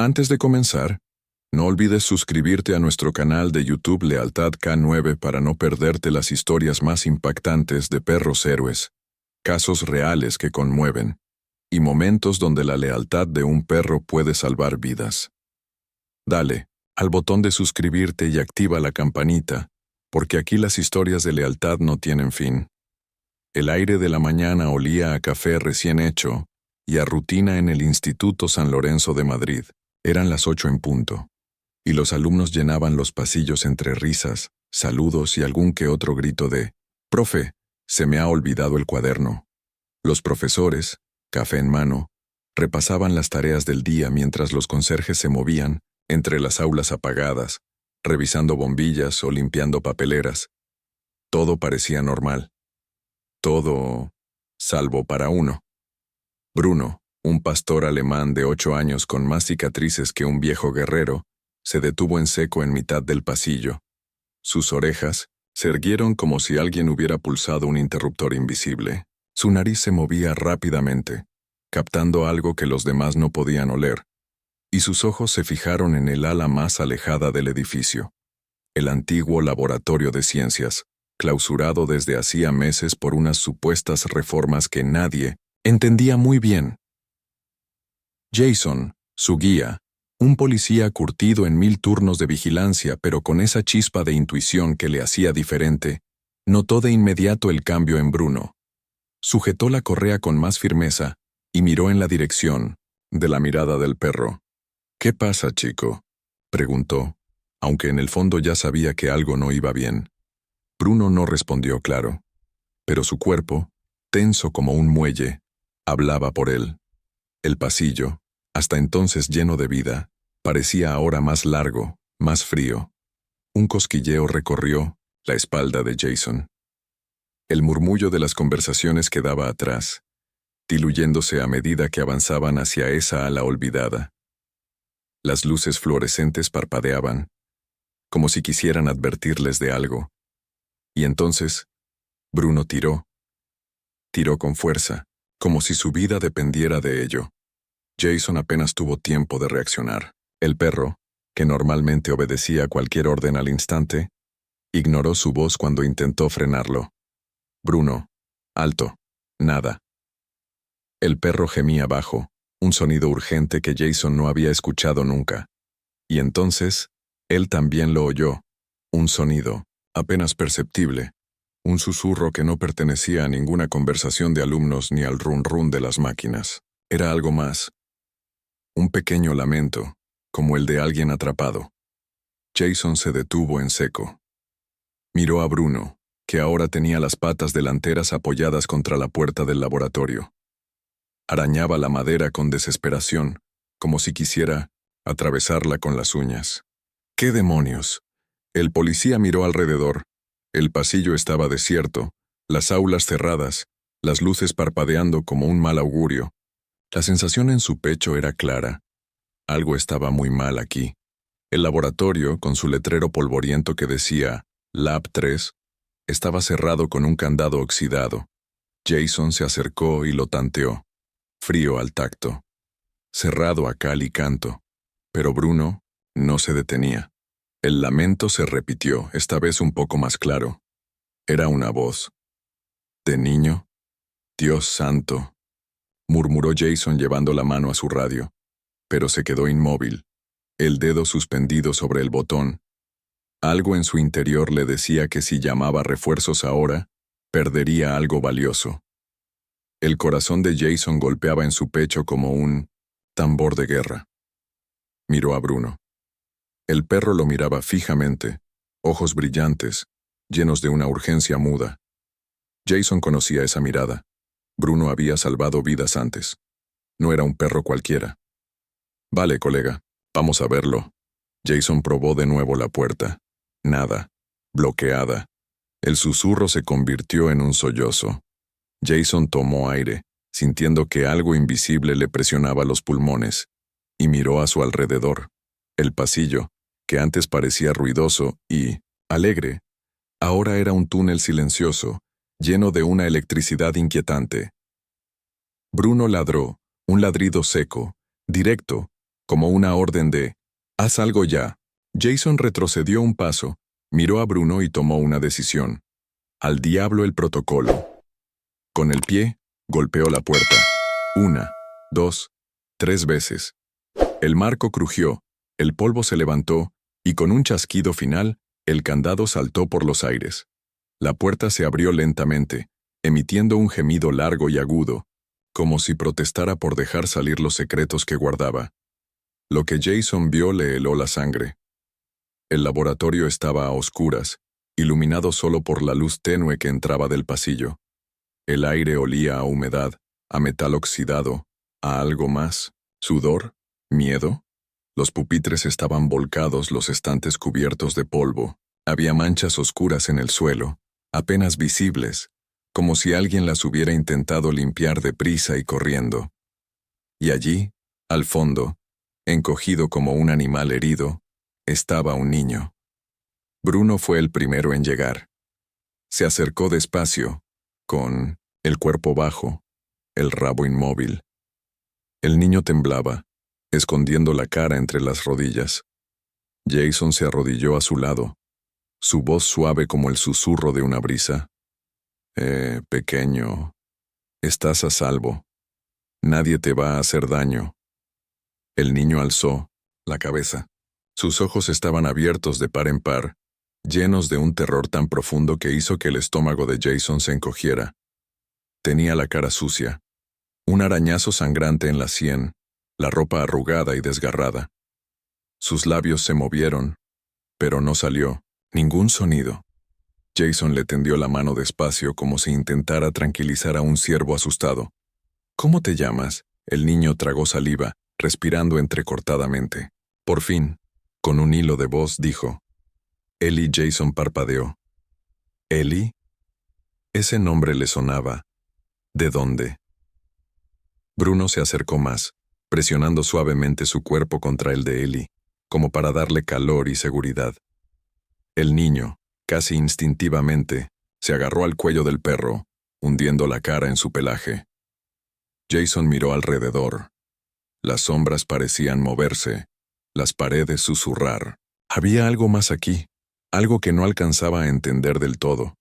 Antes de comenzar, no olvides suscribirte a nuestro canal de YouTube Lealtad K9 para no perderte las historias más impactantes de perros héroes, casos reales que conmueven, y momentos donde la lealtad de un perro puede salvar vidas. Dale al botón de suscribirte y activa la campanita, porque aquí las historias de lealtad no tienen fin. El aire de la mañana olía a café recién hecho y a rutina en el Instituto San Lorenzo de Madrid. Eran las 8 en punto, y los alumnos llenaban los pasillos entre risas, saludos y algún que otro grito de «Profe, se me ha olvidado el cuaderno». Los profesores, café en mano, repasaban las tareas del día mientras los conserjes se movían entre las aulas apagadas, revisando bombillas o limpiando papeleras. Todo parecía normal. Todo, salvo para uno. Bruno, un pastor alemán de 8 años con más cicatrices que un viejo guerrero, se detuvo en seco en mitad del pasillo. Sus orejas se erguieron como si alguien hubiera pulsado un interruptor invisible. Su nariz se movía rápidamente, captando algo que los demás no podían oler, y sus ojos se fijaron en el ala más alejada del edificio, el antiguo laboratorio de ciencias, clausurado desde hacía meses por unas supuestas reformas que nadie entendía muy bien. Jason, su guía, un policía curtido en 1000 turnos de vigilancia pero con esa chispa de intuición que le hacía diferente, notó de inmediato el cambio en Bruno. Sujetó la correa con más firmeza y miró en la dirección de la mirada del perro. «¿Qué pasa, chico?», preguntó, aunque en el fondo ya sabía que algo no iba bien. Bruno no respondió claro, pero su cuerpo, tenso como un muelle, hablaba por él. El pasillo, hasta entonces lleno de vida, parecía ahora más largo, más frío. Un cosquilleo recorrió la espalda de Jason. El murmullo de las conversaciones quedaba atrás, diluyéndose a medida que avanzaban hacia esa ala olvidada. Las luces fluorescentes parpadeaban, como si quisieran advertirles de algo. Y entonces, Bruno tiró. Tiró con fuerza, como si su vida dependiera de ello. Jason apenas tuvo tiempo de reaccionar. El perro, que normalmente obedecía cualquier orden al instante, ignoró su voz cuando intentó frenarlo. «Bruno, alto, nada». El perro gemía bajo, un sonido urgente que Jason no había escuchado nunca. Y entonces, él también lo oyó, un sonido, apenas perceptible, un susurro que no pertenecía a ninguna conversación de alumnos ni al run-run de las máquinas. Era algo más. Un pequeño lamento, como el de alguien atrapado. Jason se detuvo en seco. Miró a Bruno, que ahora tenía las patas delanteras apoyadas contra la puerta del laboratorio. Arañaba la madera con desesperación, como si quisiera atravesarla con las uñas. «¿Qué demonios?». El policía miró alrededor. El pasillo estaba desierto, las aulas cerradas, las luces parpadeando como un mal augurio. La sensación en su pecho era clara. Algo estaba muy mal aquí. El laboratorio, con su letrero polvoriento que decía Lab 3, estaba cerrado con un candado oxidado. Jason se acercó y lo tanteó, frío al tacto, cerrado a cal y canto. Pero Bruno no se detenía. El lamento se repitió, esta vez un poco más claro. Era una voz. «¿De niño? Dios santo», murmuró Jason llevando la mano a su radio, pero se quedó inmóvil, el dedo suspendido sobre el botón. Algo en su interior le decía que si llamaba refuerzos ahora, perdería algo valioso. El corazón de Jason golpeaba en su pecho como un tambor de guerra. Miró a Bruno. El perro lo miraba fijamente, ojos brillantes, llenos de una urgencia muda. Jason conocía esa mirada. Bruno había salvado vidas antes. No era un perro cualquiera. «Vale, colega, vamos a verlo». Jason probó de nuevo la puerta. Nada. Bloqueada. El susurro se convirtió en un sollozo. Jason tomó aire, sintiendo que algo invisible le presionaba los pulmones, y miró a su alrededor. El pasillo, que antes parecía ruidoso y alegre, ahora era un túnel silencioso, lleno de una electricidad inquietante. Bruno ladró, un ladrido seco, directo, como una orden de «haz algo ya». Jason retrocedió un paso, miró a Bruno y tomó una decisión. Al diablo el protocolo. Con el pie, golpeó la puerta. 1, 2, 3 veces. El marco crujió, el polvo se levantó, y con un chasquido final, el candado saltó por los aires. La puerta se abrió lentamente, emitiendo un gemido largo y agudo, como si protestara por dejar salir los secretos que guardaba. Lo que Jason vio le heló la sangre. El laboratorio estaba a oscuras, iluminado solo por la luz tenue que entraba del pasillo. El aire olía a humedad, a metal oxidado, a algo más. ¿Sudor? ¿Miedo? Los pupitres estaban volcados, los estantes cubiertos de polvo. Había manchas oscuras en el suelo, apenas visibles, como si alguien las hubiera intentado limpiar deprisa y corriendo. Y allí, al fondo, encogido como un animal herido, estaba un niño. Bruno fue el primero en llegar. Se acercó despacio, con el cuerpo bajo, el rabo inmóvil. El niño temblaba, escondiendo la cara entre las rodillas. Jason se arrodilló a su lado, su voz suave como el susurro de una brisa. Pequeño, estás a salvo. Nadie te va a hacer daño. El niño alzó la cabeza. Sus ojos estaban abiertos de par en par, llenos de un terror tan profundo que hizo que el estómago de Jason se encogiera. Tenía la cara sucia, un arañazo sangrante en la sien, la ropa arrugada y desgarrada. Sus labios se movieron, pero no salió ningún sonido. Jason le tendió la mano despacio como si intentara tranquilizar a un ciervo asustado. «¿Cómo te llamas?» El niño tragó saliva, respirando entrecortadamente. Por fin, con un hilo de voz, dijo. Ellie. Jason parpadeó. ¿Ellie? Ese nombre le sonaba. ¿De dónde? Bruno se acercó más, presionando suavemente su cuerpo contra el de Ellie, como para darle calor y seguridad. El niño, casi instintivamente, se agarró al cuello del perro, hundiendo la cara en su pelaje. Jason miró alrededor. Las sombras parecían moverse, las paredes susurrar. Había algo más aquí, algo que no alcanzaba a entender del todo.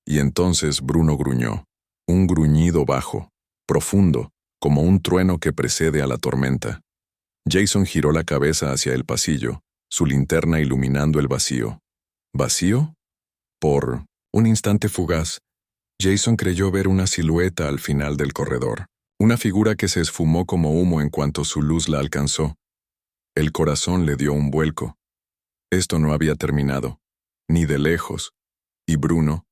Y entonces Bruno gruñó, un gruñido bajo, profundo, como un trueno que precede a la tormenta. Jason giró la cabeza hacia el pasillo, su linterna iluminando el vacío. ¿Vacío? Por un instante fugaz, Jason creyó ver una silueta al final del corredor, una figura que se esfumó como humo en cuanto su luz la alcanzó. El corazón le dio un vuelco. Esto no había terminado, ni de lejos. ¿Y Bruno?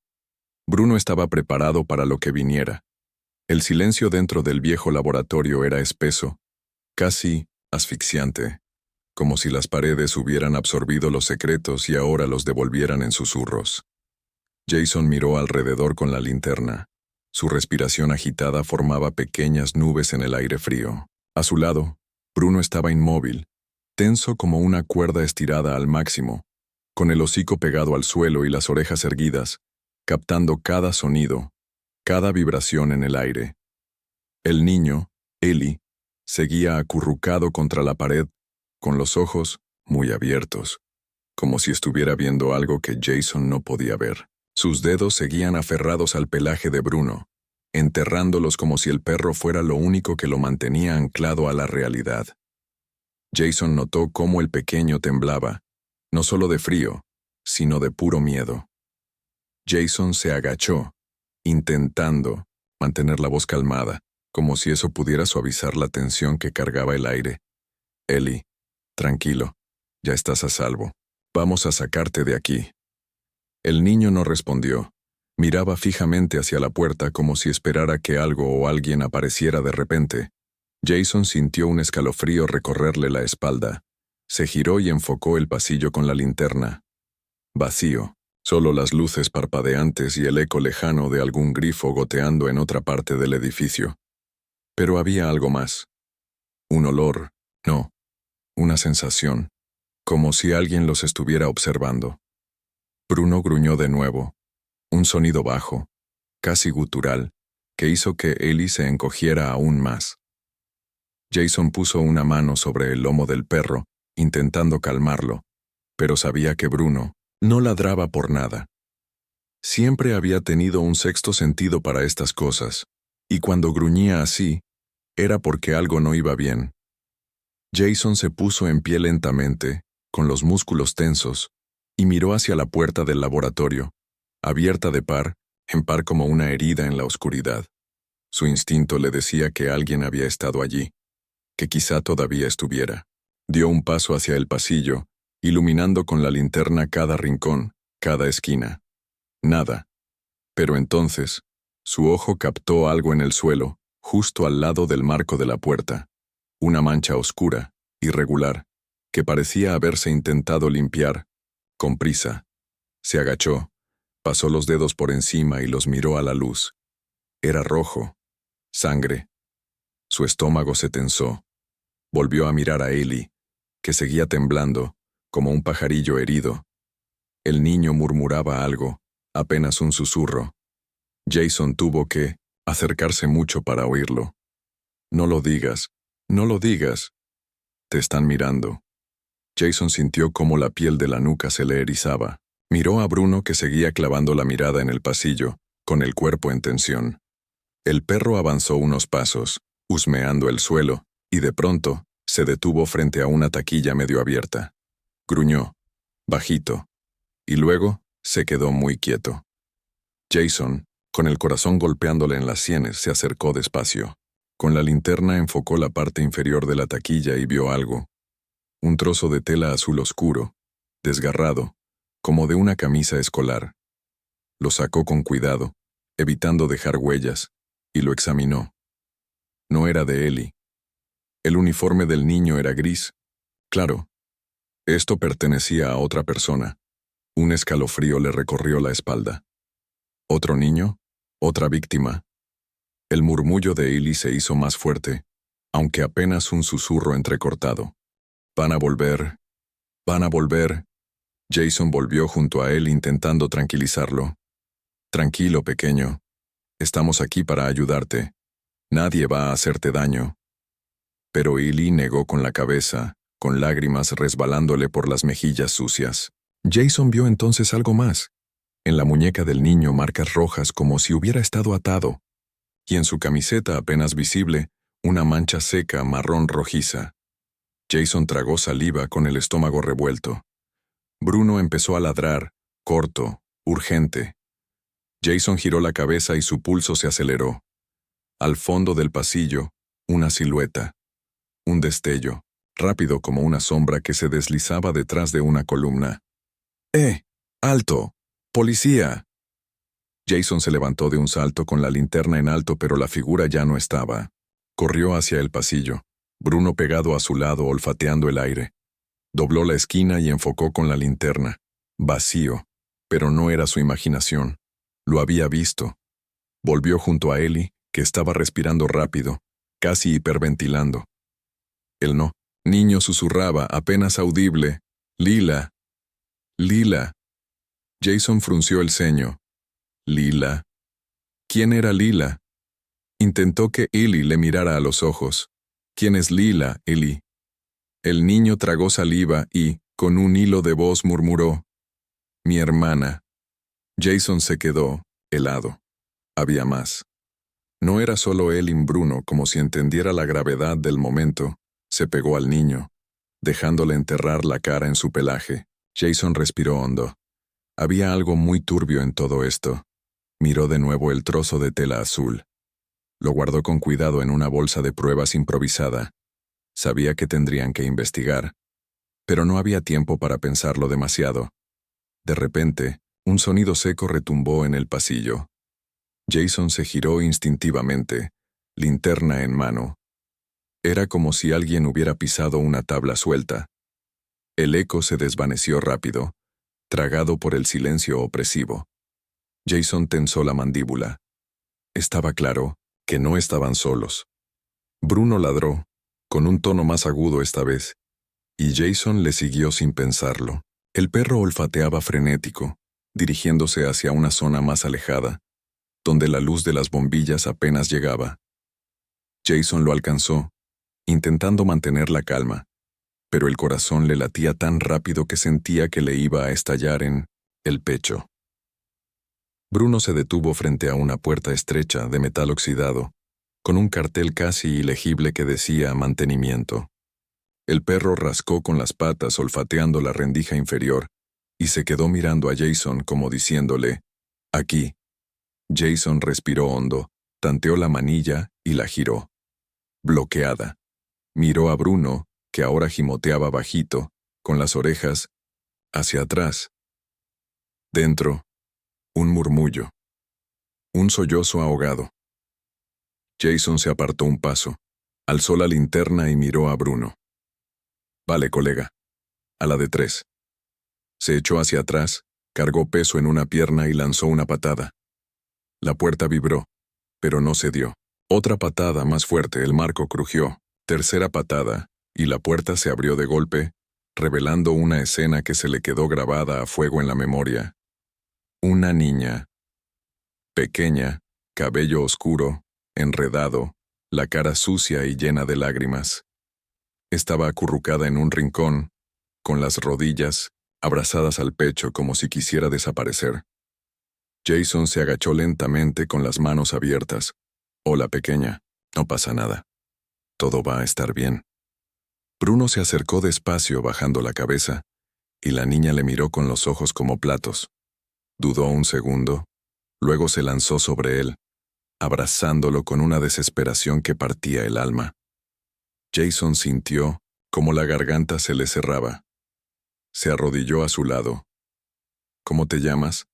Bruno estaba preparado para lo que viniera. El silencio dentro del viejo laboratorio era espeso, casi asfixiante, como si las paredes hubieran absorbido los secretos y ahora los devolvieran en susurros. Jason miró alrededor con la linterna. Su respiración agitada formaba pequeñas nubes en el aire frío. A su lado, Bruno estaba inmóvil, tenso como una cuerda estirada al máximo, con el hocico pegado al suelo y las orejas erguidas, captando cada sonido, cada vibración en el aire. El niño, Ellie, seguía acurrucado contra la pared, con los ojos muy abiertos, como si estuviera viendo algo que Jason no podía ver. Sus dedos seguían aferrados al pelaje de Bruno, enterrándolos como si el perro fuera lo único que lo mantenía anclado a la realidad. Jason notó cómo el pequeño temblaba, no solo de frío, sino de puro miedo. Jason se agachó, intentando mantener la voz calmada, como si eso pudiera suavizar la tensión que cargaba el aire. Ellie, tranquilo, ya estás a salvo. Vamos a sacarte de aquí. El niño no respondió. Miraba fijamente hacia la puerta como si esperara que algo o alguien apareciera de repente. Jason sintió un escalofrío recorrerle la espalda. Se giró y enfocó el pasillo con la linterna. Vacío, solo las luces parpadeantes y el eco lejano de algún grifo goteando en otra parte del edificio. Pero había algo más. Un olor, no, una sensación, como si alguien los estuviera observando. Bruno gruñó de nuevo, un sonido bajo, casi gutural, que hizo que Ellie se encogiera aún más. Jason puso una mano sobre el lomo del perro, intentando calmarlo, pero sabía que Bruno no ladraba por nada. Siempre había tenido un sexto sentido para estas cosas, y cuando gruñía así, era porque algo no iba bien. Jason se puso en pie lentamente, con los músculos tensos, y miró hacia la puerta del laboratorio, abierta de par en par como una herida en la oscuridad. Su instinto le decía que alguien había estado allí, que quizá todavía estuviera. Dio un paso hacia el pasillo, iluminando con la linterna cada rincón, cada esquina. Nada. Pero entonces, su ojo captó algo en el suelo, justo al lado del marco de la puerta. Una mancha oscura, irregular, que parecía haberse intentado limpiar, con prisa. Se agachó, pasó los dedos por encima y los miró a la luz. Era rojo. Sangre. Su estómago se tensó. Volvió a mirar a Ellie, que seguía temblando, como un pajarillo herido. El niño murmuraba algo, apenas un susurro. Jason tuvo que acercarse mucho para oírlo. No lo digas, no lo digas. Te están mirando. Jason sintió cómo la piel de la nuca se le erizaba. Miró a Bruno que seguía clavando la mirada en el pasillo, con el cuerpo en tensión. El perro avanzó unos pasos, husmeando el suelo, y de pronto, se detuvo frente a una taquilla medio abierta. Gruñó, bajito, y luego se quedó muy quieto. Jason, con el corazón golpeándole en las sienes, se acercó despacio. Con la linterna enfocó la parte inferior de la taquilla y vio algo. Un trozo de tela azul oscuro, desgarrado, como de una camisa escolar. Lo sacó con cuidado, evitando dejar huellas, y lo examinó. No era de Ellie. El uniforme del niño era gris. Claro, esto pertenecía a otra persona. Un escalofrío le recorrió la espalda. ¿Otro niño? ¿Otra víctima? El murmullo de Ellie se hizo más fuerte, aunque apenas un susurro entrecortado. «Van a volver. Van a volver». Jason volvió junto a él intentando tranquilizarlo. «Tranquilo, pequeño. Estamos aquí para ayudarte. Nadie va a hacerte daño». Pero Ellie negó con la cabeza, con lágrimas resbalándole por las mejillas sucias. Jason vio entonces algo más. En la muñeca del niño marcas rojas como si hubiera estado atado, y en su camiseta apenas visible, una mancha seca marrón rojiza. Jason tragó saliva con el estómago revuelto. Bruno empezó a ladrar, corto, urgente. Jason giró la cabeza y su pulso se aceleró. Al fondo del pasillo, una silueta. Un destello, rápido como una sombra que se deslizaba detrás de una columna. ¡Alto! ¡Policía! Jason se levantó de un salto con la linterna en alto, pero la figura ya no estaba. Corrió hacia el pasillo, Bruno pegado a su lado olfateando el aire. Dobló la esquina y enfocó con la linterna. Vacío, pero no era su imaginación. Lo había visto. Volvió junto a Ellie, que estaba respirando rápido, casi hiperventilando. El niño susurraba, apenas audible, «Lila. Lila». Jason frunció el ceño. «¿Lila? ¿Quién era Lila?» Intentó que Ellie le mirara a los ojos. «¿Quién es Lila, Ellie?» El niño tragó saliva y, con un hilo de voz, murmuró, «Mi hermana». Jason se quedó, helado. Había más. No era solo él y Bruno, como si entendiera la gravedad del momento. Se pegó al niño, dejándole enterrar la cara en su pelaje. Jason respiró hondo. Había algo muy turbio en todo esto. Miró de nuevo el trozo de tela azul. Lo guardó con cuidado en una bolsa de pruebas improvisada. Sabía que tendrían que investigar, pero no había tiempo para pensarlo demasiado. De repente, un sonido seco retumbó en el pasillo. Jason se giró instintivamente, linterna en mano. Era como si alguien hubiera pisado una tabla suelta. El eco se desvaneció rápido, tragado por el silencio opresivo. Jason tensó la mandíbula. Estaba claro que no estaban solos. Bruno ladró, con un tono más agudo esta vez, y Jason le siguió sin pensarlo. El perro olfateaba frenético, dirigiéndose hacia una zona más alejada, donde la luz de las bombillas apenas llegaba. Jason lo alcanzó, intentando mantener la calma, pero el corazón le latía tan rápido que sentía que le iba a estallar en el pecho. Bruno se detuvo frente a una puerta estrecha de metal oxidado, con un cartel casi ilegible que decía mantenimiento. El perro rascó con las patas olfateando la rendija inferior y se quedó mirando a Jason como diciéndole, «Aquí». Jason respiró hondo, tanteó la manilla y la giró. Bloqueada. Miró a Bruno, que ahora gimoteaba bajito, con las orejas hacia atrás. Dentro, un murmullo. Un sollozo ahogado. Jason se apartó un paso, alzó la linterna y miró a Bruno. «Vale, colega. A la de 3». Se echó hacia atrás, cargó peso en una pierna y lanzó una patada. La puerta vibró, pero no cedió. Otra patada más fuerte, el marco crujió. Tercera patada, y la puerta se abrió de golpe, revelando una escena que se le quedó grabada a fuego en la memoria. Una niña. Pequeña, cabello oscuro, enredado, la cara sucia y llena de lágrimas. Estaba acurrucada en un rincón, con las rodillas abrazadas al pecho como si quisiera desaparecer. Jason se agachó lentamente con las manos abiertas. «Hola, pequeña, no pasa nada. Todo va a estar bien». Bruno se acercó despacio bajando la cabeza, y la niña le miró con los ojos como platos. Dudó un segundo, luego se lanzó sobre él, abrazándolo con una desesperación que partía el alma. Jason sintió como la garganta se le cerraba. Se arrodilló a su lado. «¿Cómo te llamas?».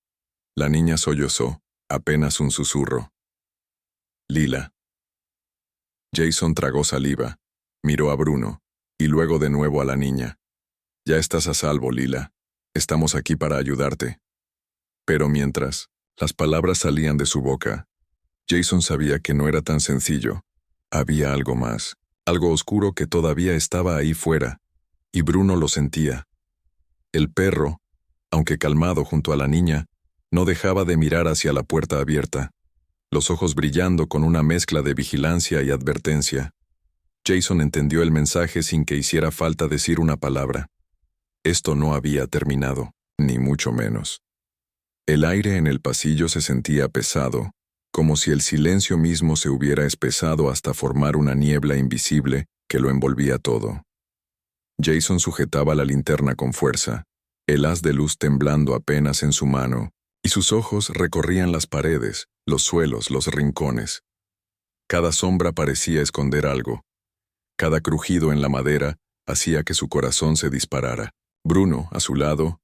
La niña sollozó, apenas un susurro. «Lila». Jason tragó saliva, miró a Bruno, y luego de nuevo a la niña. «Ya estás a salvo, Lila. Estamos aquí para ayudarte». Pero mientras las palabras salían de su boca, Jason sabía que no era tan sencillo. Había algo más, algo oscuro que todavía estaba ahí fuera, y Bruno lo sentía. El perro, aunque calmado junto a la niña, no dejaba de mirar hacia la puerta abierta, los ojos brillando con una mezcla de vigilancia y advertencia. Jason entendió el mensaje sin que hiciera falta decir una palabra. Esto no había terminado, ni mucho menos. El aire en el pasillo se sentía pesado, como si el silencio mismo se hubiera espesado hasta formar una niebla invisible que lo envolvía todo. Jason sujetaba la linterna con fuerza, el haz de luz temblando apenas en su mano, y sus ojos recorrían las paredes, los suelos, los rincones. Cada sombra parecía esconder algo. Cada crujido en la madera hacía que su corazón se disparara. Bruno, a su lado,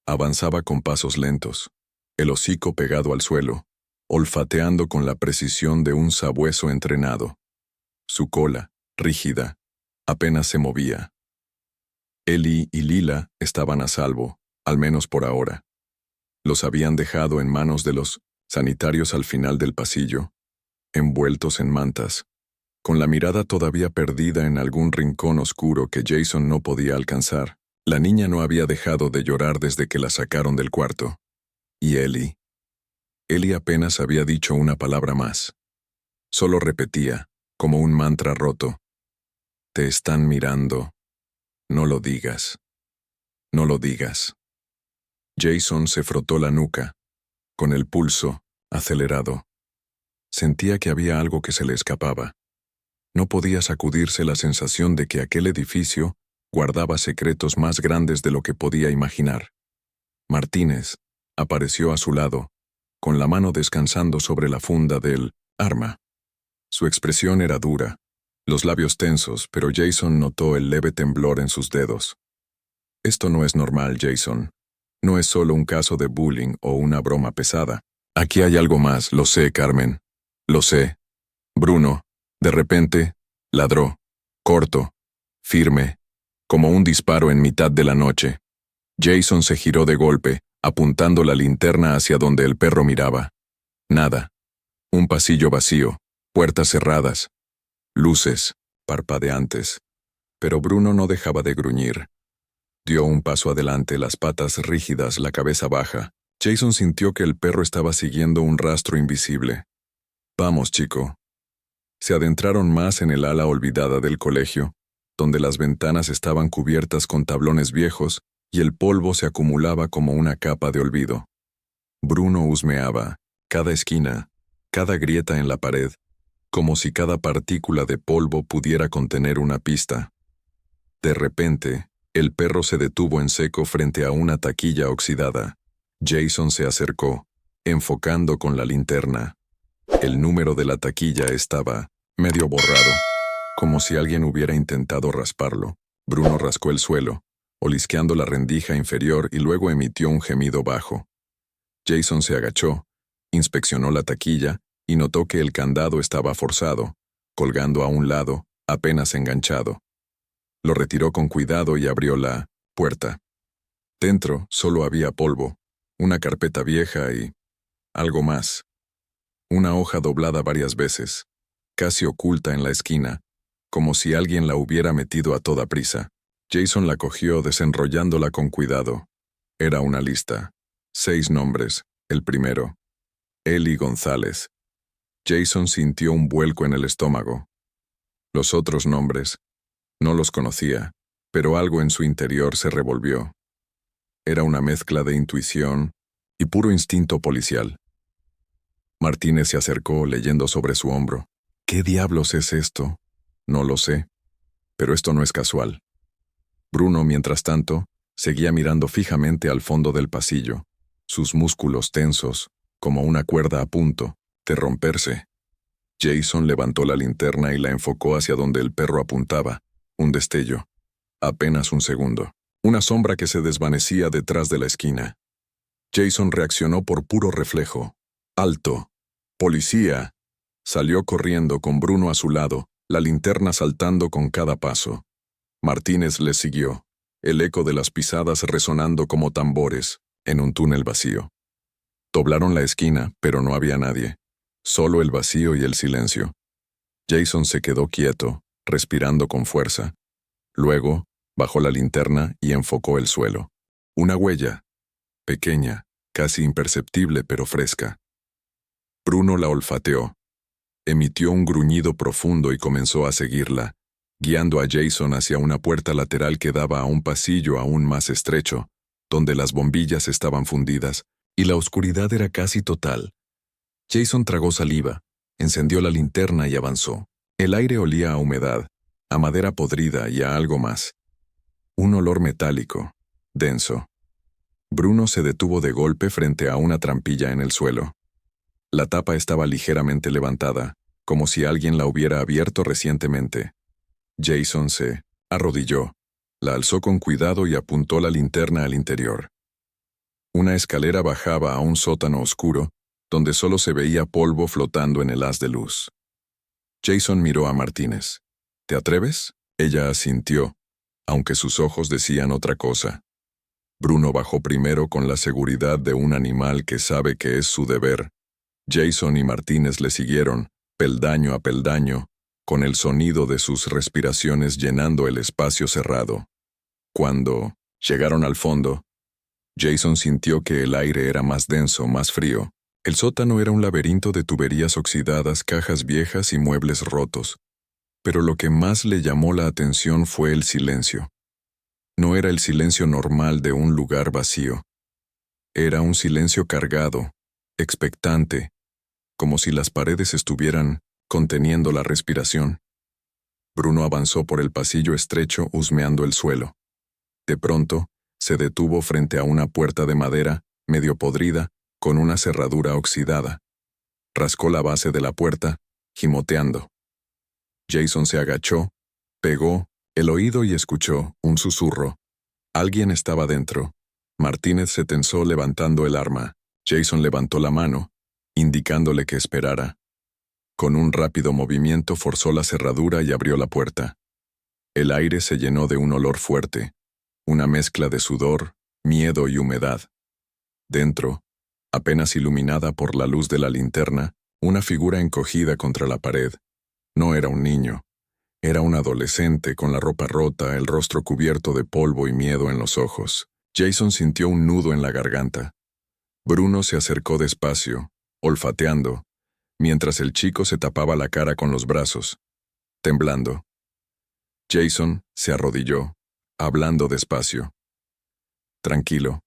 avanzaba con pasos lentos, el hocico pegado al suelo, olfateando con la precisión de un sabueso entrenado. Su cola, rígida, apenas se movía. Ellie y Lila estaban a salvo, al menos por ahora. Los habían dejado en manos de los sanitarios al final del pasillo, envueltos en mantas, con la mirada todavía perdida en algún rincón oscuro que Jason no podía alcanzar. La niña no había dejado de llorar desde que la sacaron del cuarto. ¿Y Ellie? Ellie apenas había dicho una palabra más. Solo repetía, como un mantra roto: «Te están mirando. No lo digas. No lo digas». Jason se frotó la nuca, con el pulso acelerado. Sentía que había algo que se le escapaba. No podía sacudirse la sensación de que aquel edificio guardaba secretos más grandes de lo que podía imaginar. Martínez apareció a su lado, con la mano descansando sobre la funda del arma. Su expresión era dura, los labios tensos, pero Jason notó el leve temblor en sus dedos. «Esto no es normal, Jason. No es solo un caso de bullying o una broma pesada. Aquí hay algo más, lo sé, Carmen. Lo sé». Bruno, de repente, ladró, corto, firme, como un disparo en mitad de la noche. Jason se giró de golpe, apuntando la linterna hacia donde el perro miraba. Nada. Un pasillo vacío, puertas cerradas, luces parpadeantes. Pero Bruno no dejaba de gruñir. Dio un paso adelante, las patas rígidas, la cabeza baja. Jason sintió que el perro estaba siguiendo un rastro invisible. «Vamos, chico». Se adentraron más en el ala olvidada del colegio, donde las ventanas estaban cubiertas con tablones viejos y el polvo se acumulaba como una capa de olvido. Bruno husmeaba cada esquina, cada grieta en la pared, como si cada partícula de polvo pudiera contener una pista. De repente, el perro se detuvo en seco frente a una taquilla oxidada. Jason se acercó, enfocando con la linterna. El número de la taquilla estaba medio borrado, como si alguien hubiera intentado rasparlo. Bruno rascó el suelo, olisqueando la rendija inferior y luego emitió un gemido bajo. Jason se agachó, inspeccionó la taquilla y notó que el candado estaba forzado, colgando a un lado, apenas enganchado. Lo retiró con cuidado y abrió la puerta. Dentro solo había polvo, una carpeta vieja y algo más. Una hoja doblada varias veces, casi oculta en la esquina, como si alguien la hubiera metido a toda prisa. Jason la cogió desenrollándola con cuidado. Era una lista. 6 nombres. El primero. Eli González. Jason sintió un vuelco en el estómago. Los otros nombres, no los conocía, pero algo en su interior se revolvió. Era una mezcla de intuición y puro instinto policial. Martínez se acercó leyendo sobre su hombro. ¿Qué diablos es esto? No lo sé, pero esto no es casual. Bruno, mientras tanto, seguía mirando fijamente al fondo del pasillo, sus músculos tensos, como una cuerda a punto de romperse. Jason levantó la linterna y la enfocó hacia donde el perro apuntaba. Un destello. Apenas un segundo. Una sombra que se desvanecía detrás de la esquina. Jason reaccionó por puro reflejo. ¡Alto! ¡Policía! Salió corriendo con Bruno a su lado, la linterna saltando con cada paso. Martínez le siguió, el eco de las pisadas resonando como tambores, en un túnel vacío. Doblaron la esquina, pero no había nadie. Solo el vacío y el silencio. Jason se quedó quieto, respirando con fuerza. Luego, bajó la linterna y enfocó el suelo. Una huella. Pequeña, casi imperceptible pero fresca. Bruno la olfateó. Emitió un gruñido profundo y comenzó a seguirla, guiando a Jason hacia una puerta lateral que daba a un pasillo aún más estrecho, donde las bombillas estaban fundidas y la oscuridad era casi total. Jason tragó saliva, encendió la linterna y avanzó. El aire olía a humedad, a madera podrida y a algo más. Un olor metálico, denso. Bruno se detuvo de golpe frente a una trampilla en el suelo. La tapa estaba ligeramente levantada, como si alguien la hubiera abierto recientemente. Jason se arrodilló, la alzó con cuidado y apuntó la linterna al interior. Una escalera bajaba a un sótano oscuro, donde solo se veía polvo flotando en el haz de luz. Jason miró a Martínez. ¿Te atreves? Ella asintió, aunque sus ojos decían otra cosa. Bruno bajó primero con la seguridad de un animal que sabe que es su deber. Jason y Martínez le siguieron, peldaño a peldaño, con el sonido de sus respiraciones llenando el espacio cerrado. Cuando llegaron al fondo, Jason sintió que el aire era más denso, más frío. El sótano era un laberinto de tuberías oxidadas, cajas viejas y muebles rotos. Pero lo que más le llamó la atención fue el silencio. No era el silencio normal de un lugar vacío. Era un silencio cargado, expectante, como si las paredes estuvieran conteniendo la respiración. Bruno avanzó por el pasillo estrecho husmeando el suelo. De pronto, se detuvo frente a una puerta de madera, medio podrida, con una cerradura oxidada. Rascó la base de la puerta, gimoteando. Jason se agachó, pegó el oído y escuchó un susurro. Alguien estaba dentro. Martínez se tensó levantando el arma. Jason levantó la mano, indicándole que esperara. Con un rápido movimiento forzó la cerradura y abrió la puerta. El aire se llenó de un olor fuerte, una mezcla de sudor, miedo y humedad. Dentro, apenas iluminada por la luz de la linterna, una figura encogida contra la pared. No era un niño. Era un adolescente con la ropa rota, el rostro cubierto de polvo y miedo en los ojos. Jason sintió un nudo en la garganta. Bruno se acercó despacio, olfateando, mientras el chico se tapaba la cara con los brazos, temblando. Jason se arrodilló, hablando despacio. Tranquilo,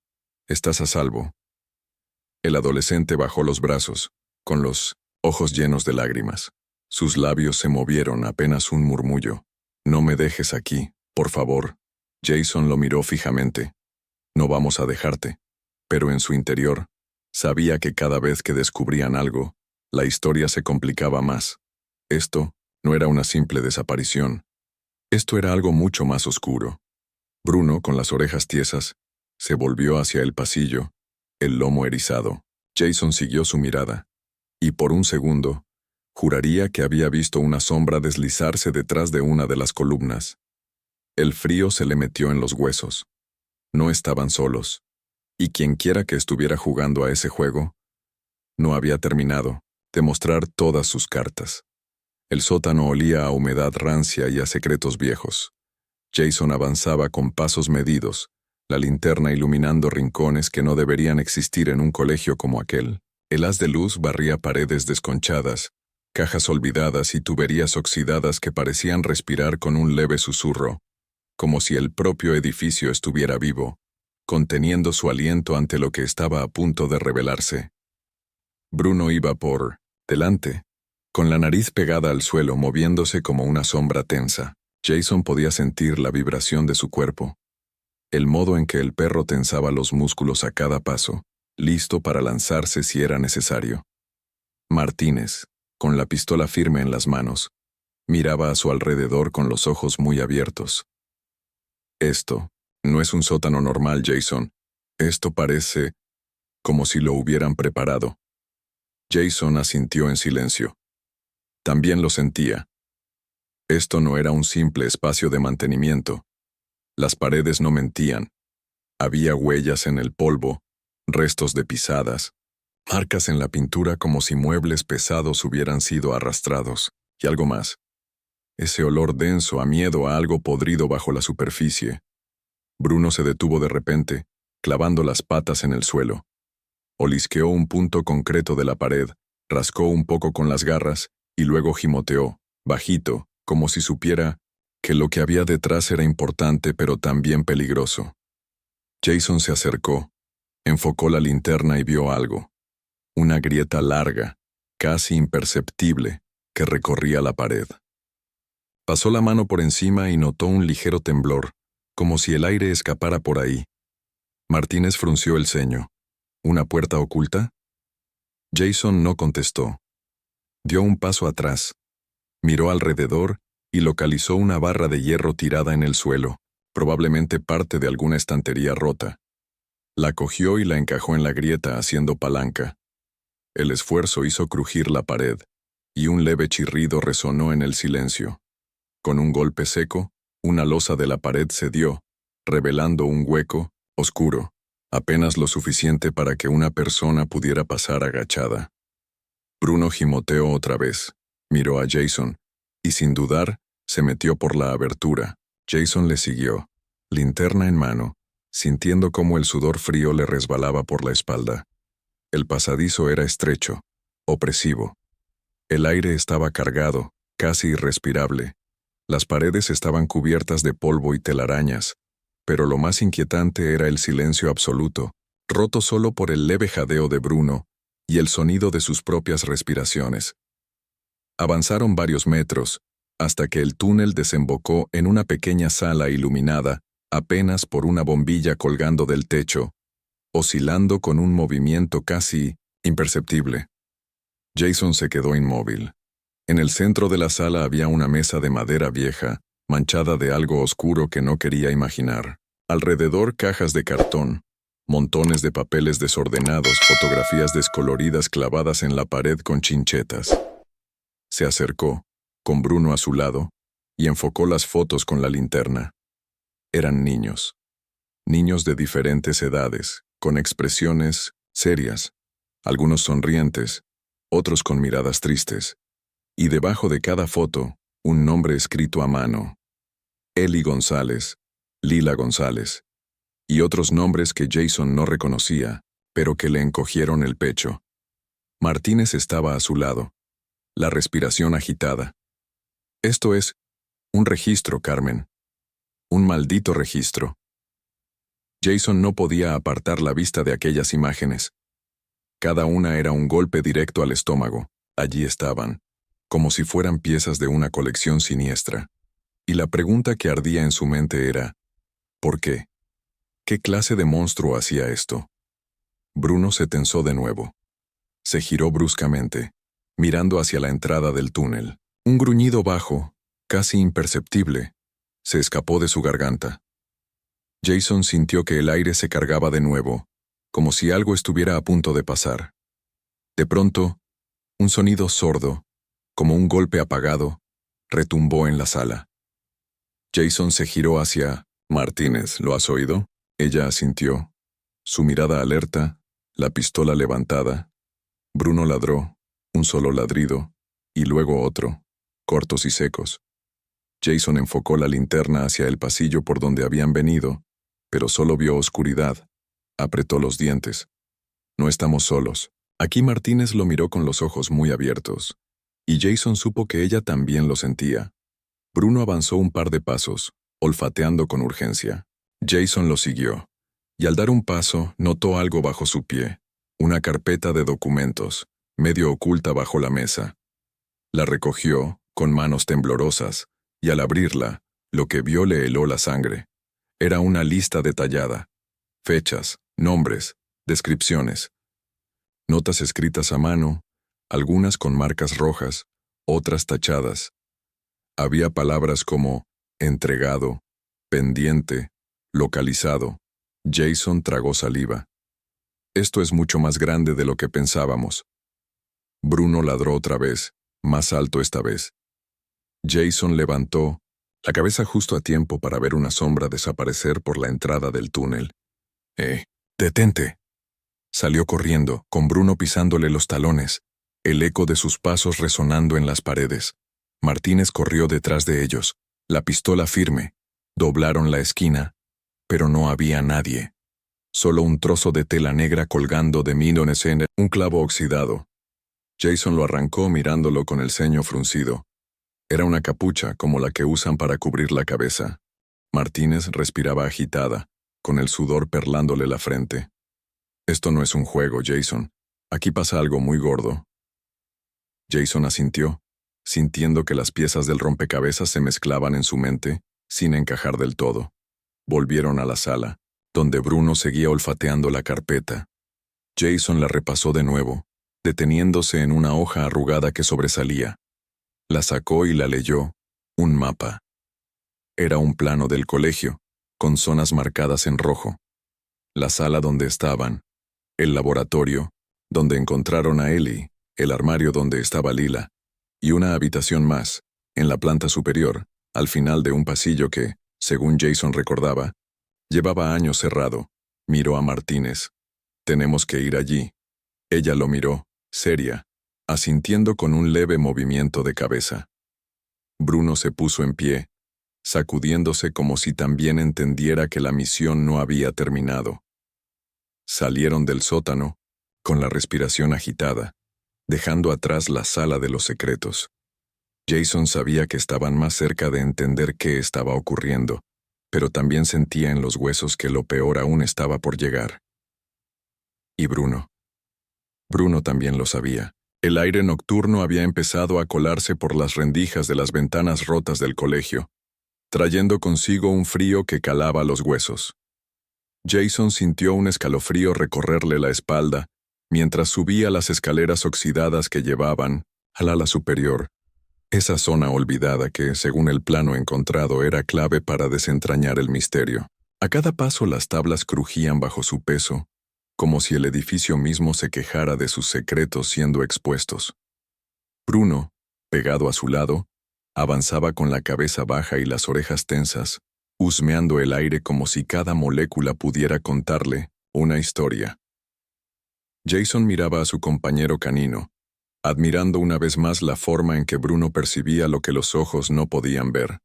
estás a salvo. El adolescente bajó los brazos, con los ojos llenos de lágrimas. Sus labios se movieron apenas un murmullo. No me dejes aquí, por favor. Jason lo miró fijamente. No vamos a dejarte. Pero en su interior, sabía que cada vez que descubrían algo, la historia se complicaba más. Esto no era una simple desaparición. Esto era algo mucho más oscuro. Bruno, con las orejas tiesas, se volvió hacia el pasillo, el lomo erizado. Jason siguió su mirada, y por un segundo, juraría que había visto una sombra deslizarse detrás de una de las columnas. El frío se le metió en los huesos. No estaban solos, y quienquiera que estuviera jugando a ese juego, no había terminado de mostrar todas sus cartas. El sótano olía a humedad rancia y a secretos viejos. Jason avanzaba con pasos medidos, la linterna iluminando rincones que no deberían existir en un colegio como aquel. El haz de luz barría paredes desconchadas, cajas olvidadas y tuberías oxidadas que parecían respirar con un leve susurro, como si el propio edificio estuviera vivo, conteniendo su aliento ante lo que estaba a punto de revelarse. Bruno iba por delante, con la nariz pegada al suelo moviéndose como una sombra tensa. Jason podía sentir la vibración de su cuerpo, el modo en que el perro tensaba los músculos a cada paso, listo para lanzarse si era necesario. Martínez, con la pistola firme en las manos, miraba a su alrededor con los ojos muy abiertos. Esto no es un sótano normal, Jason. Esto parece como si lo hubieran preparado. Jason asintió en silencio. También lo sentía. Esto no era un simple espacio de mantenimiento. Las paredes no mentían. Había huellas en el polvo, restos de pisadas, marcas en la pintura como si muebles pesados hubieran sido arrastrados, y algo más. Ese olor denso a miedo a algo podrido bajo la superficie. Bruno se detuvo de repente, clavando las patas en el suelo. Olisqueó un punto concreto de la pared, rascó un poco con las garras, y luego gimoteó, bajito, como si supiera que lo que había detrás era importante pero también peligroso. Jason se acercó, enfocó la linterna y vio algo. Una grieta larga, casi imperceptible, que recorría la pared. Pasó la mano por encima y notó un ligero temblor, como si el aire escapara por ahí. Martínez frunció el ceño. ¿Una puerta oculta? Jason no contestó. Dio un paso atrás, miró alrededor y localizó una barra de hierro tirada en el suelo, probablemente parte de alguna estantería rota. La cogió y la encajó en la grieta haciendo palanca. El esfuerzo hizo crujir la pared, y un leve chirrido resonó en el silencio. Con un golpe seco, una losa de la pared cedió, revelando un hueco, oscuro, apenas lo suficiente para que una persona pudiera pasar agachada. Bruno gimoteó otra vez, miró a Jason, y sin dudar, se metió por la abertura. Jason le siguió, linterna en mano, sintiendo cómo el sudor frío le resbalaba por la espalda. El pasadizo era estrecho, opresivo. El aire estaba cargado, casi irrespirable. Las paredes estaban cubiertas de polvo y telarañas, pero lo más inquietante era el silencio absoluto, roto solo por el leve jadeo de Bruno y el sonido de sus propias respiraciones. Avanzaron varios metros, hasta que el túnel desembocó en una pequeña sala iluminada apenas por una bombilla colgando del techo, oscilando con un movimiento casi imperceptible. Jason se quedó inmóvil. En el centro de la sala había una mesa de madera vieja, manchada de algo oscuro que no quería imaginar. Alrededor cajas de cartón, montones de papeles desordenados, fotografías descoloridas clavadas en la pared con chinchetas. Se acercó, con Bruno a su lado, y enfocó las fotos con la linterna. Eran niños. Niños de diferentes edades, con expresiones serias, algunos sonrientes, otros con miradas tristes, y debajo de cada foto, un nombre escrito a mano. Eli González, Lila González, y otros nombres que Jason no reconocía, pero que le encogieron el pecho. Martínez estaba a su lado, la respiración agitada. Esto es un registro, Carmen. Un maldito registro. Jason no podía apartar la vista de aquellas imágenes. Cada una era un golpe directo al estómago. Allí estaban, como si fueran piezas de una colección siniestra. Y la pregunta que ardía en su mente era, ¿por qué? ¿Qué clase de monstruo hacía esto? Bruno se tensó de nuevo. Se giró bruscamente, mirando hacia la entrada del túnel. Un gruñido bajo, casi imperceptible, se escapó de su garganta. Jason sintió que el aire se cargaba de nuevo, como si algo estuviera a punto de pasar. De pronto, un sonido sordo, como un golpe apagado, retumbó en la sala. Jason se giró hacia Martínez. ¿Lo has oído? Ella asintió, su mirada alerta, la pistola levantada. Bruno ladró, un solo ladrido, y luego otro, cortos y secos. Jason enfocó la linterna hacia el pasillo por donde habían venido, pero solo vio oscuridad. Apretó los dientes. No estamos solos. Aquí Martínez lo miró con los ojos muy abiertos, y Jason supo que ella también lo sentía. Bruno avanzó un par de pasos, olfateando con urgencia. Jason lo siguió, y al dar un paso notó algo bajo su pie, una carpeta de documentos, medio oculta bajo la mesa. La recogió, con manos temblorosas, y al abrirla, lo que vio le heló la sangre. Era una lista detallada. Fechas, nombres, descripciones. Notas escritas a mano, algunas con marcas rojas, otras tachadas. Había palabras como entregado, pendiente, localizado. Jason tragó saliva. Esto es mucho más grande de lo que pensábamos. Bruno ladró otra vez, más alto esta vez. Jason levantó la cabeza justo a tiempo para ver una sombra desaparecer por la entrada del túnel. ¡Detente! Salió corriendo, con Bruno pisándole los talones, el eco de sus pasos resonando en las paredes. Martínez corrió detrás de ellos, la pistola firme. Doblaron la esquina, pero no había nadie. Solo un trozo de tela negra colgando de milones en un clavo oxidado. Jason lo arrancó mirándolo con el ceño fruncido. Era una capucha como la que usan para cubrir la cabeza. Martínez respiraba agitada, con el sudor perlándole la frente. Esto no es un juego, Jason. Aquí pasa algo muy gordo. Jason asintió, sintiendo que las piezas del rompecabezas se mezclaban en su mente, sin encajar del todo. Volvieron a la sala, donde Bruno seguía olfateando la carpeta. Jason la repasó de nuevo, deteniéndose en una hoja arrugada que sobresalía. La sacó y la leyó, un mapa. Era un plano del colegio, con zonas marcadas en rojo. La sala donde estaban, el laboratorio, donde encontraron a Ellie, el armario donde estaba Lila, y una habitación más, en la planta superior, al final de un pasillo que, según Jason recordaba, llevaba años cerrado. Miró a Martínez. Tenemos que ir allí. Ella lo miró, seria, asintiendo con un leve movimiento de cabeza. Bruno se puso en pie, sacudiéndose como si también entendiera que la misión no había terminado. Salieron del sótano, con la respiración agitada, dejando atrás la sala de los secretos. Jason sabía que estaban más cerca de entender qué estaba ocurriendo, pero también sentía en los huesos que lo peor aún estaba por llegar. Y Bruno. Bruno también lo sabía. El aire nocturno había empezado a colarse por las rendijas de las ventanas rotas del colegio, trayendo consigo un frío que calaba los huesos. Jason sintió un escalofrío recorrerle la espalda mientras subía las escaleras oxidadas que llevaban al ala superior, esa zona olvidada que, según el plano encontrado, era clave para desentrañar el misterio. A cada paso las tablas crujían bajo su peso, como si el edificio mismo se quejara de sus secretos siendo expuestos. Bruno, pegado a su lado, avanzaba con la cabeza baja y las orejas tensas, husmeando el aire como si cada molécula pudiera contarle una historia. Jason miraba a su compañero canino, admirando una vez más la forma en que Bruno percibía lo que los ojos no podían ver.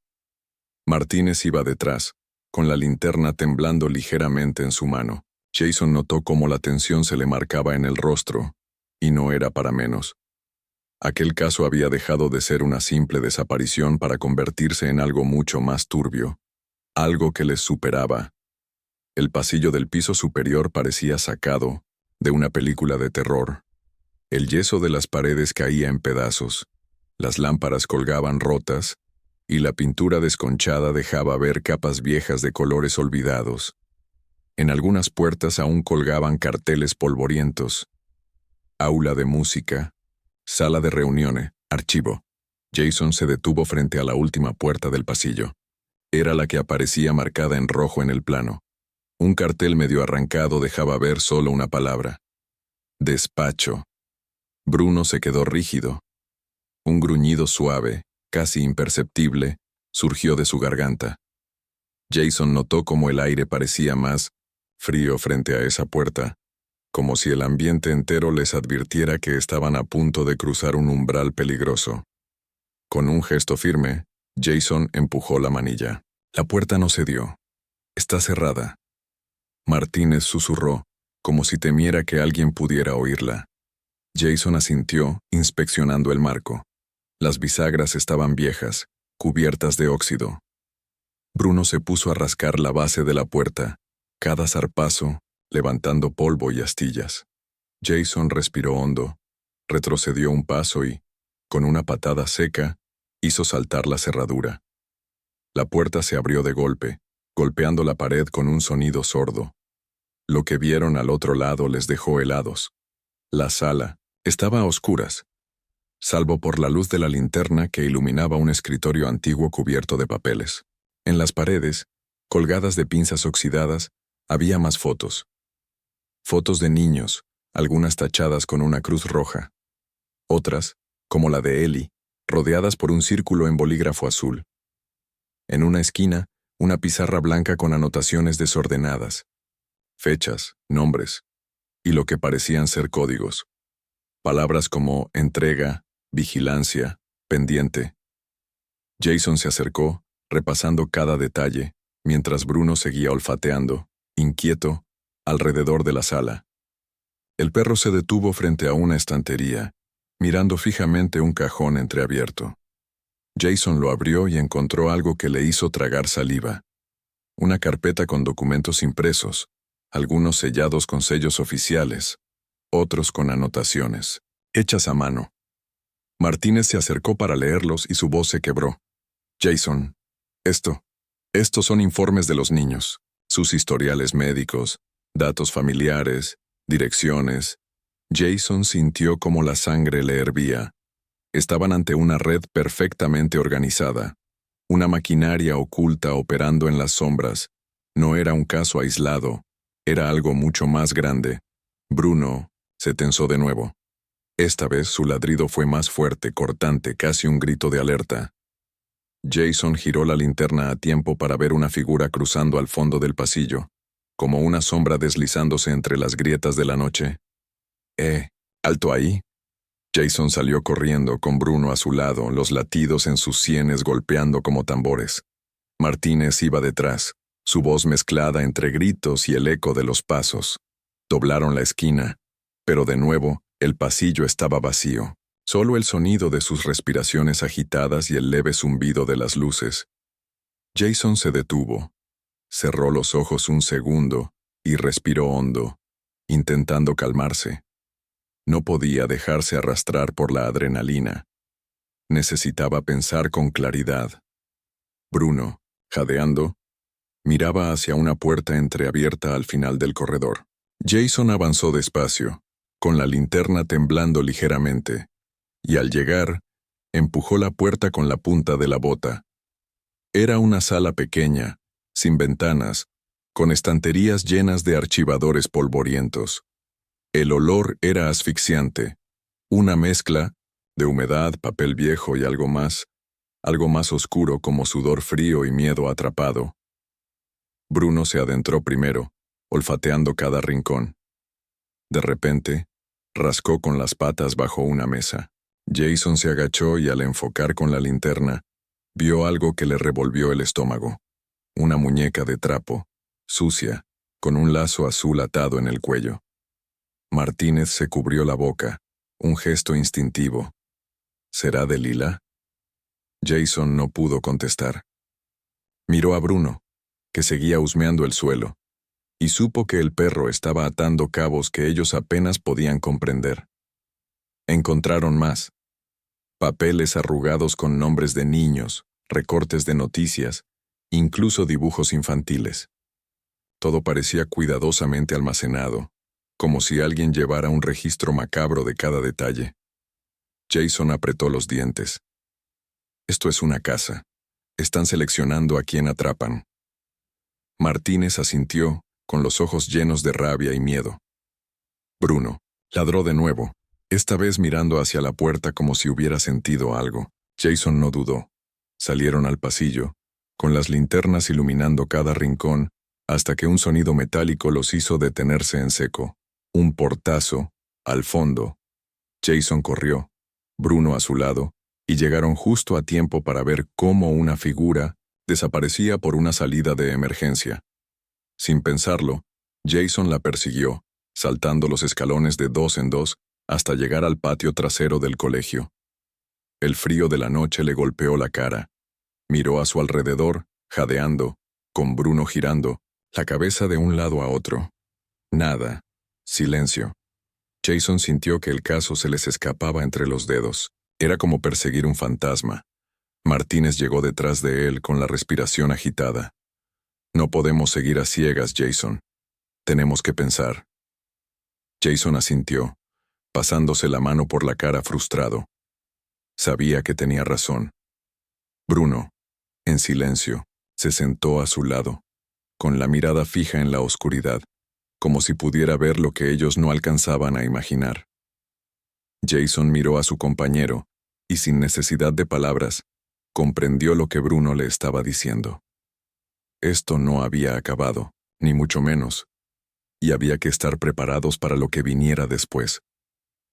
Martínez iba detrás, con la linterna temblando ligeramente en su mano. Jason notó cómo la tensión se le marcaba en el rostro, y no era para menos. Aquel caso había dejado de ser una simple desaparición para convertirse en algo mucho más turbio, algo que les superaba. El pasillo del piso superior parecía sacado de una película de terror. El yeso de las paredes caía en pedazos, las lámparas colgaban rotas, y la pintura desconchada dejaba ver capas viejas de colores olvidados. En algunas puertas aún colgaban carteles polvorientos. Aula de música, sala de reuniones, archivo. Jason se detuvo frente a la última puerta del pasillo. Era la que aparecía marcada en rojo en el plano. Un cartel medio arrancado dejaba ver solo una palabra. Despacho. Bruno se quedó rígido. Un gruñido suave, casi imperceptible, surgió de su garganta. Jason notó cómo el aire parecía más frío frente a esa puerta, como si el ambiente entero les advirtiera que estaban a punto de cruzar un umbral peligroso. Con un gesto firme, Jason empujó la manilla. La puerta no cedió. Está cerrada. Martínez susurró, como si temiera que alguien pudiera oírla. Jason asintió, inspeccionando el marco. Las bisagras estaban viejas, cubiertas de óxido. Bruno se puso a rascar la base de la puerta, cada zarpazo, levantando polvo y astillas. Jason respiró hondo, retrocedió un paso y, con una patada seca, hizo saltar la cerradura. La puerta se abrió de golpe, golpeando la pared con un sonido sordo. Lo que vieron al otro lado les dejó helados. La sala estaba a oscuras, salvo por la luz de la linterna que iluminaba un escritorio antiguo cubierto de papeles. En las paredes, colgadas de pinzas oxidadas, había más fotos. Fotos de niños, algunas tachadas con una cruz roja. Otras, como la de Ellie, rodeadas por un círculo en bolígrafo azul. En una esquina, una pizarra blanca con anotaciones desordenadas. Fechas, nombres, y lo que parecían ser códigos. Palabras como entrega, vigilancia, pendiente. Jason se acercó, repasando cada detalle, mientras Bruno seguía olfateando, inquieto, alrededor de la sala. El perro se detuvo frente a una estantería, mirando fijamente un cajón entreabierto. Jason lo abrió y encontró algo que le hizo tragar saliva. Una carpeta con documentos impresos, algunos sellados con sellos oficiales, otros con anotaciones, hechas a mano. Martínez se acercó para leerlos y su voz se quebró. Jason, estos son informes de los niños, sus historiales médicos, datos familiares, direcciones. Jason sintió como la sangre le hervía. Estaban ante una red perfectamente organizada, una maquinaria oculta operando en las sombras. No era un caso aislado, era algo mucho más grande. Bruno se tensó de nuevo. Esta vez su ladrido fue más fuerte, cortante, casi un grito de alerta. Jason giró la linterna a tiempo para ver una figura cruzando al fondo del pasillo, como una sombra deslizándose entre las grietas de la noche. ¿Alto ahí? Jason salió corriendo con Bruno a su lado, los latidos en sus sienes golpeando como tambores. Martínez iba detrás, su voz mezclada entre gritos y el eco de los pasos. Doblaron la esquina, pero de nuevo, el pasillo estaba vacío. Solo el sonido de sus respiraciones agitadas y el leve zumbido de las luces. Jason se detuvo, cerró los ojos un segundo y respiró hondo, intentando calmarse. No podía dejarse arrastrar por la adrenalina. Necesitaba pensar con claridad. Bruno, jadeando, miraba hacia una puerta entreabierta al final del corredor. Jason avanzó despacio, con la linterna temblando ligeramente, y al llegar, empujó la puerta con la punta de la bota. Era una sala pequeña, sin ventanas, con estanterías llenas de archivadores polvorientos. El olor era asfixiante, una mezcla de humedad, papel viejo y algo más oscuro como sudor frío y miedo atrapado. Bruno se adentró primero, olfateando cada rincón. De repente, rascó con las patas bajo una mesa. Jason se agachó y al enfocar con la linterna, vio algo que le revolvió el estómago. Una muñeca de trapo, sucia, con un lazo azul atado en el cuello. Martínez se cubrió la boca, un gesto instintivo. ¿Será Delilah? Jason no pudo contestar. Miró a Bruno, que seguía husmeando el suelo, y supo que el perro estaba atando cabos que ellos apenas podían comprender. Encontraron más. Papeles arrugados con nombres de niños, recortes de noticias, incluso dibujos infantiles. Todo parecía cuidadosamente almacenado, como si alguien llevara un registro macabro de cada detalle. Jason apretó los dientes. Esto es una casa. Están seleccionando a quién atrapan. Martínez asintió, con los ojos llenos de rabia y miedo. Bruno ladró de nuevo, esta vez mirando hacia la puerta como si hubiera sentido algo. Jason no dudó. Salieron al pasillo, con las linternas iluminando cada rincón, hasta que un sonido metálico los hizo detenerse en seco. Un portazo, al fondo. Jason corrió, Bruno a su lado, y llegaron justo a tiempo para ver cómo una figura desaparecía por una salida de emergencia. Sin pensarlo, Jason la persiguió, saltando los escalones de 2 en 2 hasta llegar al patio trasero del colegio. El frío de la noche le golpeó la cara. Miró a su alrededor, jadeando, con Bruno girando, la cabeza de un lado a otro. Nada. Silencio. Jason sintió que el caso se les escapaba entre los dedos. Era como perseguir un fantasma. Martínez llegó detrás de él con la respiración agitada. No podemos seguir a ciegas, Jason. Tenemos que pensar. Jason asintió, pasándose la mano por la cara frustrado. Sabía que tenía razón. Bruno, en silencio, se sentó a su lado, con la mirada fija en la oscuridad, como si pudiera ver lo que ellos no alcanzaban a imaginar. Jason miró a su compañero, y sin necesidad de palabras, comprendió lo que Bruno le estaba diciendo. Esto no había acabado, ni mucho menos, y había que estar preparados para lo que viniera después.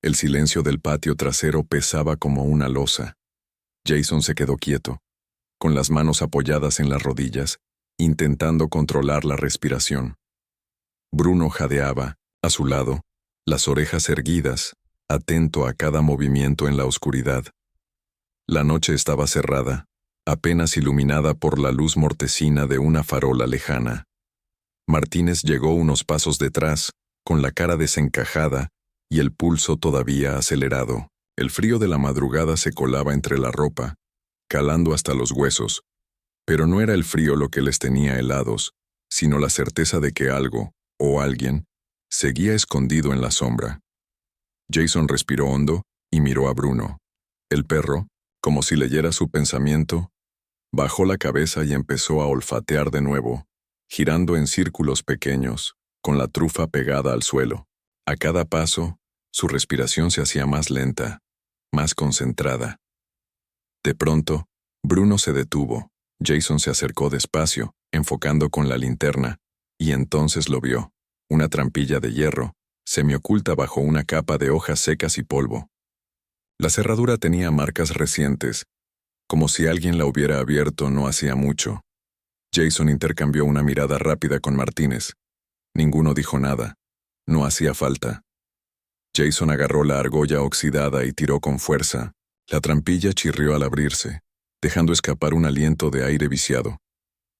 El silencio del patio trasero pesaba como una losa. Jason se quedó quieto, con las manos apoyadas en las rodillas, intentando controlar la respiración. Bruno jadeaba, a su lado, las orejas erguidas, atento a cada movimiento en la oscuridad. La noche estaba cerrada, apenas iluminada por la luz mortecina de una farola lejana. Martínez llegó unos pasos detrás, con la cara desencajada y el pulso todavía acelerado. El frío de la madrugada se colaba entre la ropa, calando hasta los huesos, pero no era el frío lo que les tenía helados, sino la certeza de que algo, o alguien, seguía escondido en la sombra. Jason respiró hondo y miró a Bruno. El perro, como si leyera su pensamiento, bajó la cabeza y empezó a olfatear de nuevo, girando en círculos pequeños, con la trufa pegada al suelo. A cada paso, su respiración se hacía más lenta, más concentrada. De pronto, Bruno se detuvo. Jason se acercó despacio, enfocando con la linterna, y entonces lo vio. Una trampilla de hierro, semioculta bajo una capa de hojas secas y polvo. La cerradura tenía marcas recientes, como si alguien la hubiera abierto no hacía mucho. Jason intercambió una mirada rápida con Martínez. Ninguno dijo nada. No hacía falta. Jason agarró la argolla oxidada y tiró con fuerza. La trampilla chirrió al abrirse, dejando escapar un aliento de aire viciado,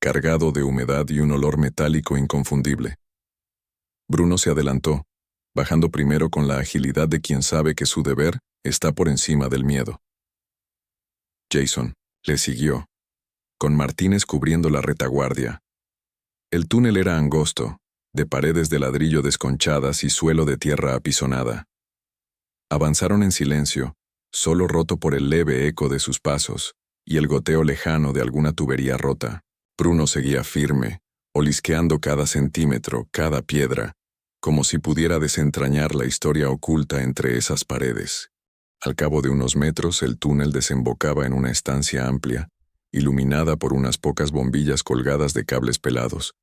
cargado de humedad y un olor metálico inconfundible. Bruno se adelantó, bajando primero con la agilidad de quien sabe que su deber está por encima del miedo. Jason le siguió, con Martínez cubriendo la retaguardia. El túnel era angosto, de paredes de ladrillo desconchadas y suelo de tierra apisonada. Avanzaron en silencio, solo roto por el leve eco de sus pasos y el goteo lejano de alguna tubería rota. Bruno seguía firme, olisqueando cada centímetro, cada piedra, como si pudiera desentrañar la historia oculta entre esas paredes. Al cabo de unos metros, el túnel desembocaba en una estancia amplia, iluminada por unas pocas bombillas colgadas de cables pelados.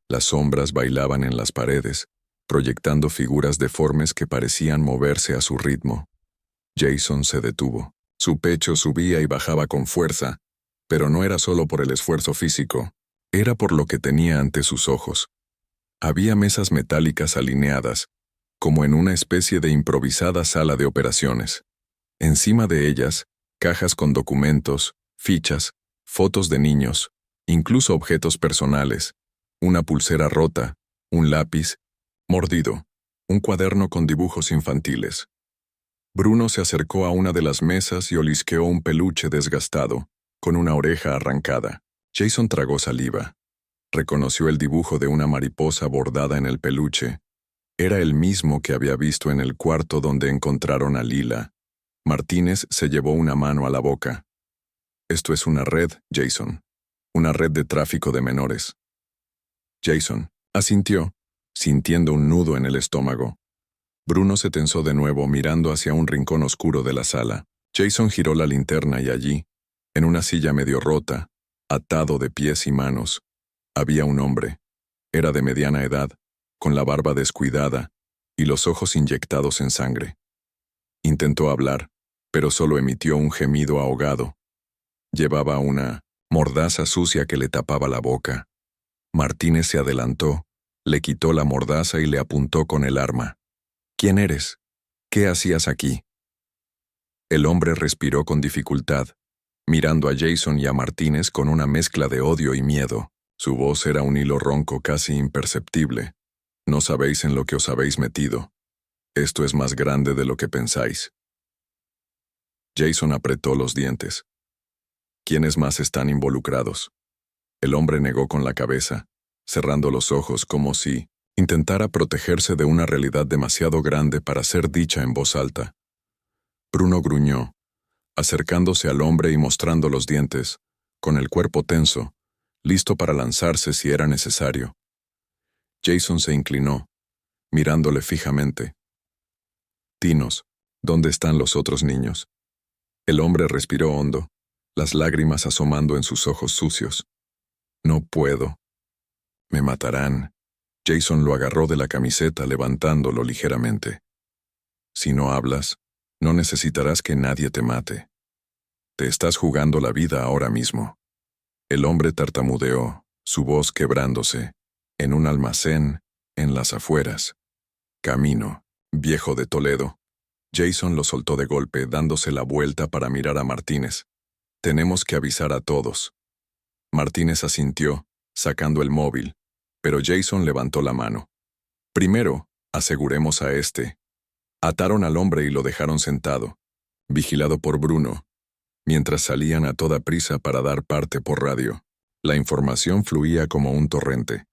Las sombras bailaban en las paredes, proyectando figuras deformes que parecían moverse a su ritmo. Jason se detuvo. Su pecho subía y bajaba con fuerza, pero no era solo por el esfuerzo físico, era por lo que tenía ante sus ojos. Había mesas metálicas alineadas, como en una especie de improvisada sala de operaciones. Encima de ellas, cajas con documentos, fichas, fotos de niños, incluso objetos personales, una pulsera rota, un lápiz, mordido, un cuaderno con dibujos infantiles. Bruno se acercó a una de las mesas y olisqueó un peluche desgastado, con una oreja arrancada. Jason tragó saliva. Reconoció el dibujo de una mariposa bordada en el peluche. Era el mismo que había visto en el cuarto donde encontraron a Lila. Martínez se llevó una mano a la boca. Esto es una red, Jason. Una red de tráfico de menores. Jason asintió, sintiendo un nudo en el estómago. Bruno se tensó de nuevo mirando hacia un rincón oscuro de la sala. Jason giró la linterna y allí, en una silla medio rota, atado de pies y manos, había un hombre. Era de mediana edad, con la barba descuidada y los ojos inyectados en sangre. Intentó hablar, pero solo emitió un gemido ahogado. Llevaba una mordaza sucia que le tapaba la boca. Martínez se adelantó, le quitó la mordaza y le apuntó con el arma. ¿Quién eres? ¿Qué hacías aquí? El hombre respiró con dificultad, mirando a Jason y a Martínez con una mezcla de odio y miedo. Su voz era un hilo ronco casi imperceptible. No sabéis en lo que os habéis metido. Esto es más grande de lo que pensáis. Jason apretó los dientes. ¿Quiénes más están involucrados? El hombre negó con la cabeza, cerrando los ojos como si intentara protegerse de una realidad demasiado grande para ser dicha en voz alta. Bruno gruñó, acercándose al hombre y mostrando los dientes, con el cuerpo tenso, listo para lanzarse si era necesario. Jason se inclinó, mirándole fijamente. Dinos, ¿dónde están los otros niños? El hombre respiró hondo, las lágrimas asomando en sus ojos sucios. No puedo. Me matarán. Jason lo agarró de la camiseta levantándolo ligeramente. Si no hablas, no necesitarás que nadie te mate. Te estás jugando la vida ahora mismo. El hombre tartamudeó, su voz quebrándose, en un almacén, en las afueras. Camino, viejo de Toledo. Jason lo soltó de golpe, dándose la vuelta para mirar a Martínez. Tenemos que avisar a todos. Martínez asintió, sacando el móvil, pero Jason levantó la mano. Primero, aseguremos a este. Ataron al hombre y lo dejaron sentado, vigilado por Bruno, mientras salían a toda prisa para dar parte por radio. La información fluía como un torrente.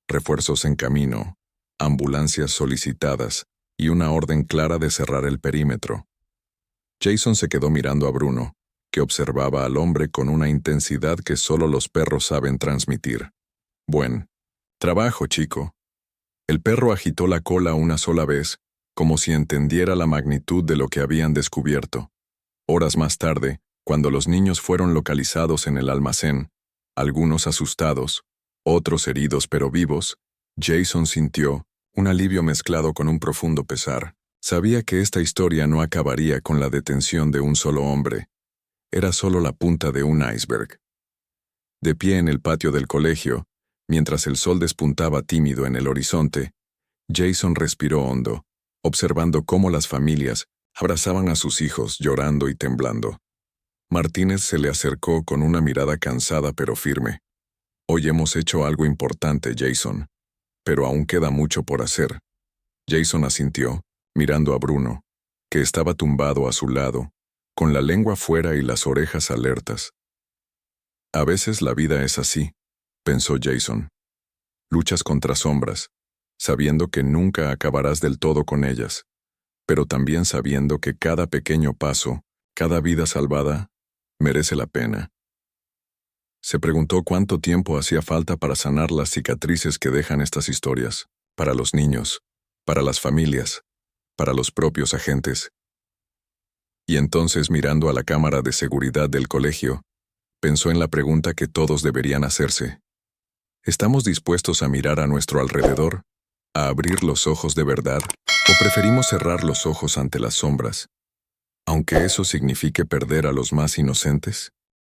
Refuerzos en camino, ambulancias solicitadas y una orden clara de cerrar el perímetro. Jason se quedó mirando a Bruno, que observaba al hombre con una intensidad que solo los perros saben transmitir. Buen trabajo, chico. El perro agitó la cola una sola vez, como si entendiera la magnitud de lo que habían descubierto. Horas más tarde, cuando los niños fueron localizados en el almacén, algunos asustados, otros heridos pero vivos, Jason sintió un alivio mezclado con un profundo pesar. Sabía que esta historia no acabaría con la detención de un solo hombre. Era solo la punta de un iceberg. De pie en el patio del colegio, mientras el sol despuntaba tímido en el horizonte, Jason respiró hondo, observando cómo las familias abrazaban a sus hijos llorando y temblando. Martínez se le acercó con una mirada cansada pero firme. Hoy hemos hecho algo importante, Jason, pero aún queda mucho por hacer. Jason asintió, mirando a Bruno, que estaba tumbado a su lado, con la lengua fuera y las orejas alertas. A veces la vida es así, pensó Jason. Luchas contra sombras, sabiendo que nunca acabarás del todo con ellas, pero también sabiendo que cada pequeño paso, cada vida salvada, merece la pena. Se preguntó cuánto tiempo hacía falta para sanar las cicatrices que dejan estas historias, para los niños, para las familias, para los propios agentes. Y entonces, mirando a la cámara de seguridad del colegio, pensó en la pregunta que todos deberían hacerse. ¿Estamos dispuestos a mirar a nuestro alrededor, a abrir los ojos de verdad, o preferimos cerrar los ojos ante las sombras, aunque eso signifique perder a los más inocentes?